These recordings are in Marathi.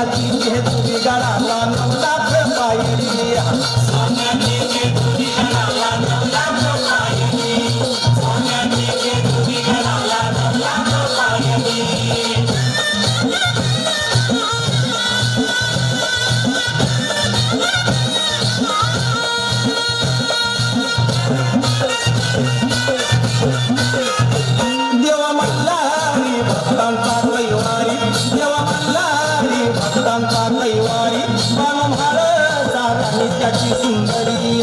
सोन्याची जेजुरी गडाला 9 लाख पायरी सोन्याची जेजुरी गडाला 9 लाख पायरी सोन्याची जेजुरी गडाला 9 लाख पायरी देवा मल्हारी भक्तांचा कैवारी देवा मल्हारी भक्तांचा कैवारी मनोहर साराणी त्याची सुंदरी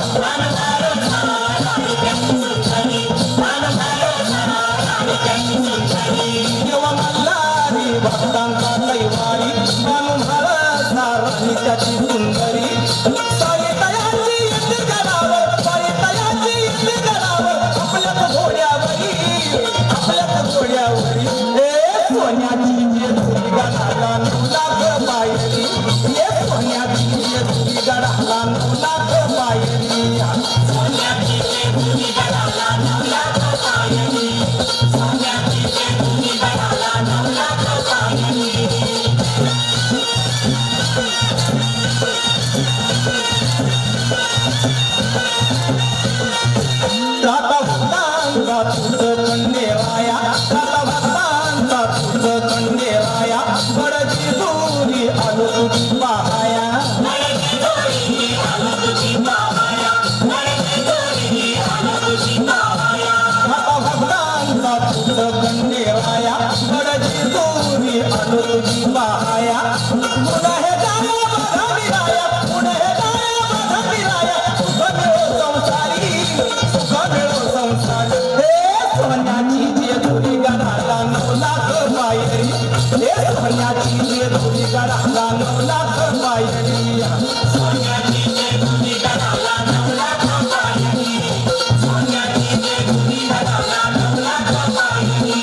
देवा मल्हारी भक्तांचा कैवारी मनोहर साराणी त्याची सुंदरी सावित्र्याची युद्ध करावं सावित्र्याची युद्ध करावं आपल्याच घोड्यावरी आपल्याच घोड्यावरी हे सोन्याची जेजुरी गडाला 9 लाख पायरी हे सोन्याची जेजुरी गडाला 9 लाख पायरी सोन्याची जेजुरी गडाला 9 लाख पायरी सोन्याची जेजुरी गडाला 9 लाख पायरी राता भक्तांचा तुझ खंडेराया राता भक्तांचा तुझ खंडेराया बडची दुरी आलो तुझी पाहाया राता भक्तांचा तुझ खंडेराया बडची दुरी आलो तुझी पाहाया पुन्हा हे गाणं बघा विराया पुन्हा हे गाणं बघा विराया सुख मिळो संसारी सुख मिळो संसारी हे सोन्याची जेजुरी गडाला 9 लाख पायरी हे सोन्याची जेजुरी गडाला 9 लाख पायरी सोन्याची जेजुरी गडाला 9 लाख पायरी सोन्याची जेजुरी गडाला 9 लाख पायरी